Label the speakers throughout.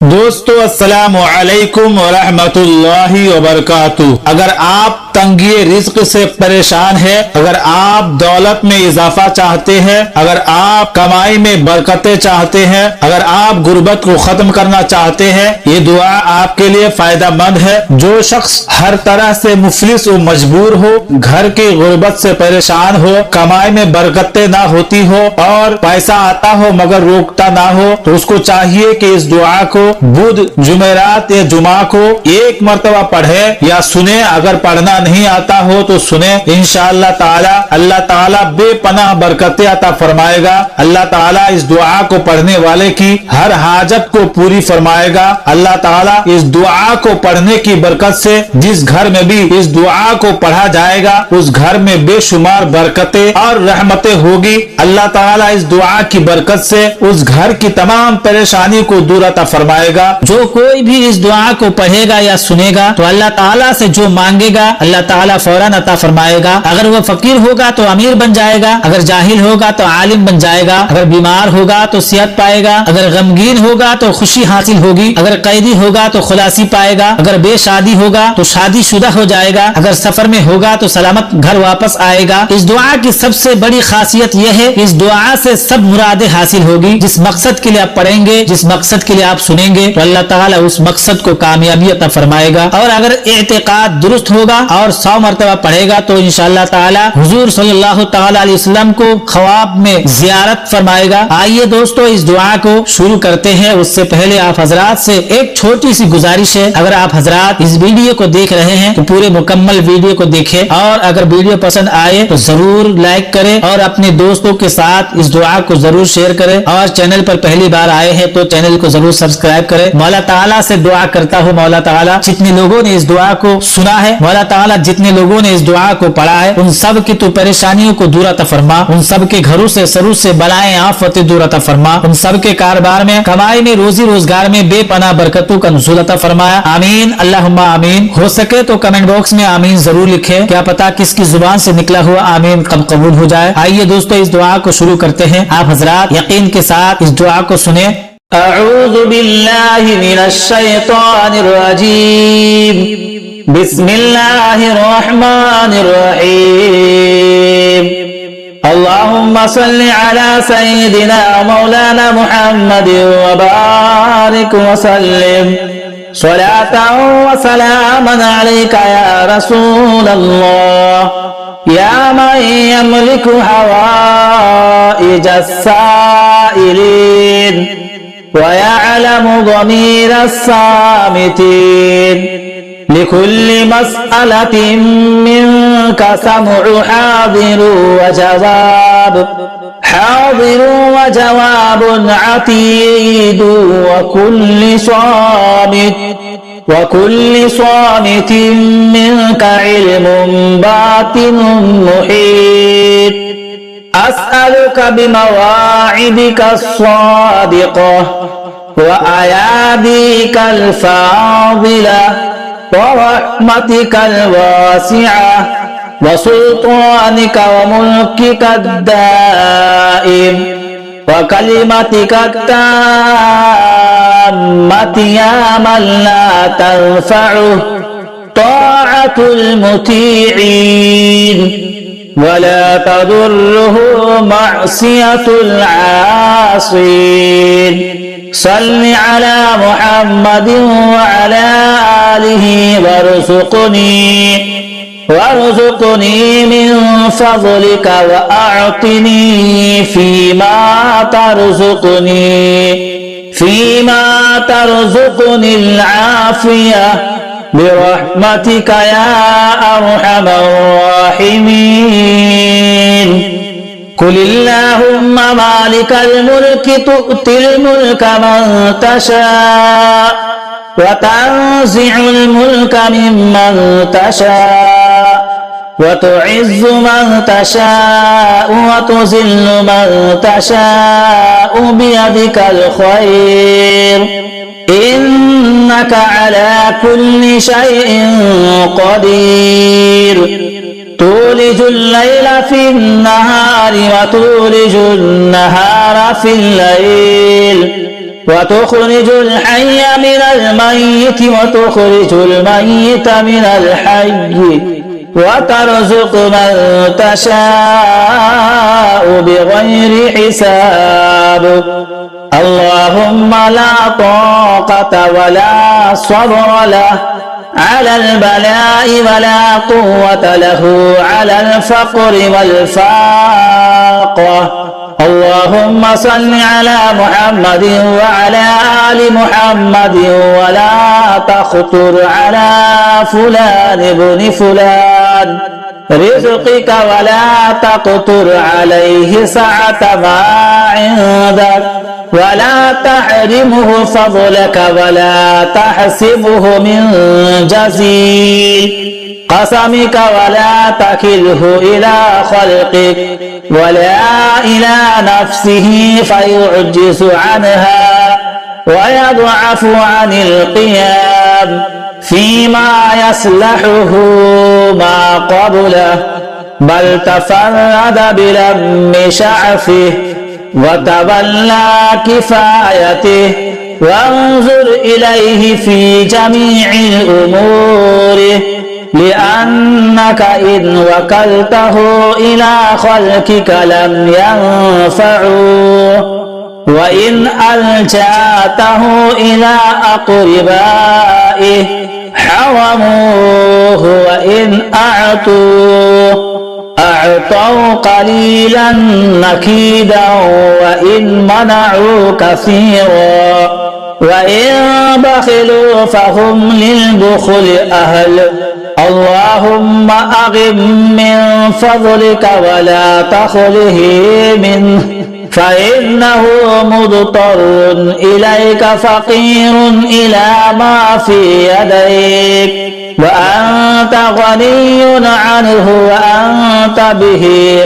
Speaker 1: दोस्तों अस्सलाम वालेकुम व रहमतुल्लाहि व बरकातुहू। अगर आप तंगी रिज्क से परेशान है, अगर आप दौलत में इजाफा चाहते हैं, अगर आप कमाई में बरकतें चाहते हैं, अगर आप गुर्बत को खत्म करना चाहते हैं, ये दुआ आपके लिए फायदा मंद है। जो शख्स हर तरह से मुफलिस व मजबूर हो, घर की गुर्बत से परेशान हो, कमाई में बरकतें ना होती हो और पैसा आता हो मगर रोकता ना हो, तो उसको चाहिए कि इस दुआ को बुध, जुमेरात या जुमा को एक मर्तबा पढ़े या सुने। अगर पढ़ना नहीं आता हो तो सुने, इंशाअल्लाह ताला अल्लाह ताला बेपनाह बरकतें अता फरमाएगा। अल्लाह ताला इस दुआ को पढ़ने वाले की हर हाजत को पूरी फरमाएगा। अल्लाह ताला इस दुआ को पढ़ने की बरकत से जिस घर में भी इस दुआ को पढ़ा जाएगा उस घर में बेशुमार बरकतें और रहमतें होगी। अल्लाह ताला इस दुआ की बरकत से उस घर की तमाम परेशानी को दूर अता फरमाएगा।
Speaker 2: जो कोई भी इस दुआ को पढ़ेगा या सुनेगा तो अल्लाह ताला से जो मांगेगा अल्लाह ताला फौरन अता फरमाएगा। अगर वो फकीर होगा तो अमीर बन जाएगा, अगर जाहिल होगा तो आलिम बन जाएगा, अगर बीमार होगा तो सेहत पाएगा, अगर गमगीन होगा तो खुशी हासिल होगी, अगर कैदी होगा तो खुलासी पाएगा, अगर बेशादी होगा तो शादीशुदा हो जाएगा, अगर सफर में होगा तो सलामत घर वापस आएगा। इस दुआ की सबसे बड़ी खासियत यह है, इस दुआ से सब मुरादें हासिल होगी। जिस मकसद के लिए आप पढ़ेंगे, जिस मकसद के लिए आप सुनेंगे तो अल्लाह ताला उस मकसद को कामयाबी अता फरमाएगा। और अगर एतिकाद दुरुस्त होगा और 100 मरतबा पढ़ेगा तो इंशाअल्लाह ताला हुजूर सल्लल्लाहु ताला अलैहि वसल्लम को ख्वाब में जियारत फरमाएगा। आइए दोस्तों इस दुआ को शुरू करते हैं। उससे पहले आप हजरात से एक छोटी सी गुजारिश है, अगर आप हजरात इस वीडियो को देख रहे हैं तो पूरे मुकम्मल वीडियो को देखें और अगर वीडियो पसंद आए तो जरूर लाइक करें और अपने दोस्तों के साथ इस दुआ को जरूर शेयर करें। और चैनल पर पहली बार आए हैं तो चैनल को जरूर सब्सक्राइब करें। मौला ताला से दुआ करता हूँ, मौला ताला जितने लोगों ने इस दुआ को सुना है, मौला ताला जितने लोगों ने इस दुआ को पढ़ा है उन सब की तो परेशानियों को दूर अता फरमा, उन सब के घरों से सरू से बलाएं आफतें दूर अता फरमा, उन सब के कारोबार में, कमाई में, रोजी रोजगार में बेपनाह बरकतों का नुज़ूल अता फरमाया। आमीन अल्लाहुम्मा आमीन। हो सके तो कमेंट बॉक्स में आमीन जरूर लिखें, क्या पता किसकी जुबान से निकला हुआ आमीन कब कबूल हो जाए। आइए दोस्तों इस दुआ को शुरू करते हैं। आप हजरात यकीन के साथ इस दुआ को सुने।
Speaker 3: अऊज़ु बिल्लाहि मिनश शैतानिर रजीम। बिस्मिल्लाहिर रहमानिर रहीम। अल्लाहुम्मा सल्लि अला सय्यिदिना मौलाना मुहम्मद व बारिक व सल्लिम सलातन व सलामन अलैका या रसूलल्लाह या मन यमलिकु हवाइजस साइलिन व यअलमु ज़मीरस सामितीन लिकुल्ली मसअलतिन मिनका समउ हाज़िरु व जवाब व जवाबुन अतीदु व कुल्ली स्वामितिन मिनका इल्मुन बातिनुन मुहीत। अस्अलुका बिमवाइदिका अस्सादिक़ह व अयादिकल फाज़िला व रहमतिकल वासिअह व सुल्तानिका व मुल्किका दाइम व कलिमतिका ताम्मति या मन ला तंफ़अुहु ताअतुल मुतीईन व ला तदुर्रुहु मअसियतुल आसीन। सल्लि अला मुहम्मदिन व अला आलिहि वरज़ुक़नी मिन फ़ज़लिका व अअतिनी फ़ीमा तर्ज़ुक़निल आफ़िया बिरहमतिका या अरहमर राहिमीन। कुलिल्लाहुम्मा मालिकल मुल्कि तु'तिल मुल्का मन तशा' व तंज़ि'ुल मुल्का मिम्मन तशा' व तु'इज़्ज़ु मन तशा' व तुज़िल्लु मन तशा' बियदिकल खैर इन्नका अला कुल्ली शैइन क़दीर। तूलिजुल लैला फिन्नहारि व तूलिजुन नहारा फिल लैल وتخرج الحي من الميت وتخرج الميت من الحي وترزق من تشاء بغير حساب اللهم لا طاقة ولا صبر له على البلاء ولا قوة له على الفقر والفاقة اللهم صل على محمد وعلى آل محمد ولا تخطر على فلان ابن فلان رزقك ولا تقتر عليه سعة ما عندك ولا تحرمه فضلك ولا تحسبه من جزيل قسمك ولا تكله إلى خلقك ولا إلى نفسه فيعجز عنها ويضعف عن القيام فيما يصلحه ما قبله بل تفرد بلم شعفه وتولى كفايته وانظر إليه في جميع الأمور لأنك إن وكلته إلى خلقك لم ينفعوه وإن ألجأته إلى أقربائه حرموه وإن أعطوا قليلا نكيدا وإن منعوا كثيرا وإن بخلوا فهم للبخل أهل اللهم أغم من فضلك ولا تخله منه فإنه مضطر إليك فقير إلى ما في يديك وأنت غني عنه وأنت به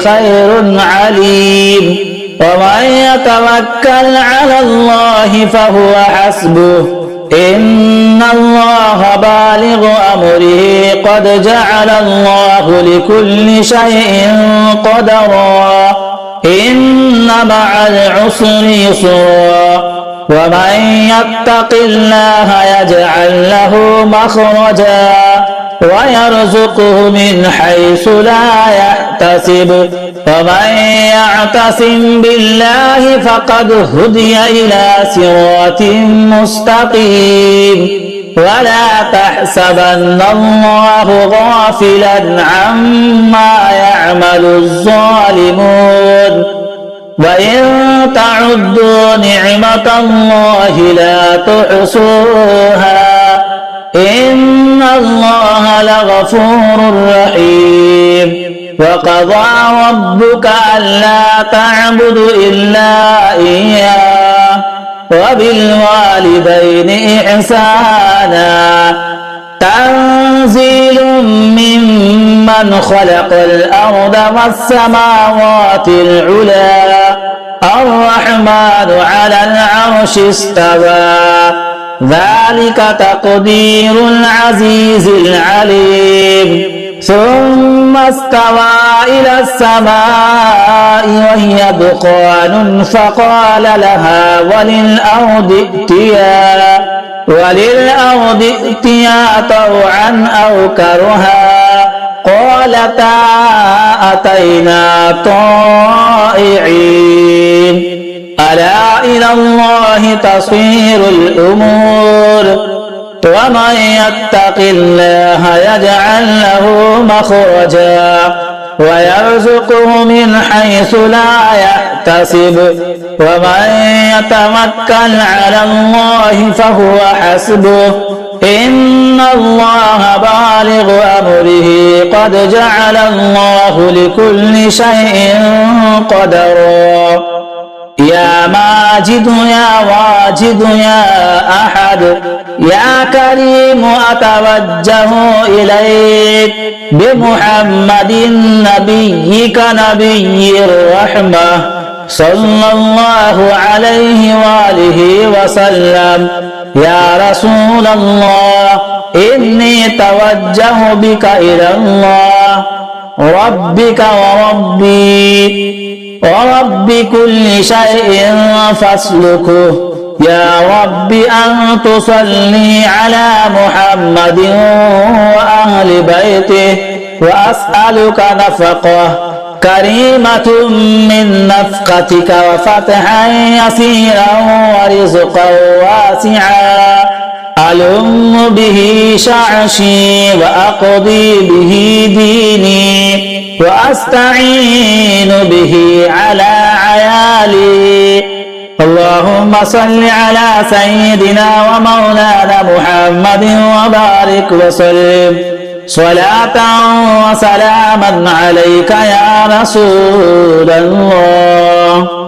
Speaker 3: خير عليم ومن يتوكل على الله فهو حسبه إن الله بالغ أمره قد جعل الله لكل شيء قدرا إن مع العسر يسرا ومن يتق الله يجعل له مخرجا ويرزقه من حيث لا يحتسب ومن يعتصم بالله فقد هدي إلى صراط مستقيم ولا تحسبن الله غافلا عما يعمل الظالمون وإن تعدوا نعمة الله لا تحصوها إن الله لغفور رحيم وقضى ربك ألا تعبدوا إلا إياه وبالوالدين إحسانا تنزيل ممن خلق الأرض والسماوات العلى الرحمن على العرش استوى ذلك تقدير العزيز العليم ثم استوى إلى السماء وهي دخان فقال لها وللأرض ائتيا طوعا أو كرها قالتا أتينا طائعين ألا إلى الله تصير الأمور ومن يتق الله يجعل له مخرجا ويرزقه من حيث لا يحتسب ومن يتوكل على الله فهو حسبه إن الله بالغ أمره قد جعل الله لكل شيء قدرا يا ماجد يا واجد يا أحد يا كريم أتوجه إليك بمحمد نبيك نبي الرحمة صلى الله عليه وآله وسلم يا رسول الله إني توجه بك إلى الله ربك ورب كل شيء فاسلكه يا رب أن تصلي على محمد وأهل بيته وأسألك نفقه كريمة من نفقتك وفتحا يسيرا ورزقا واسعا ألم به شعشي وأقضي به ديني وأستعين به على عيالي اللهم صل على سيدنا ومولانا محمد وبارك وسلم صلاة وسلاما عليك يا رسول الله.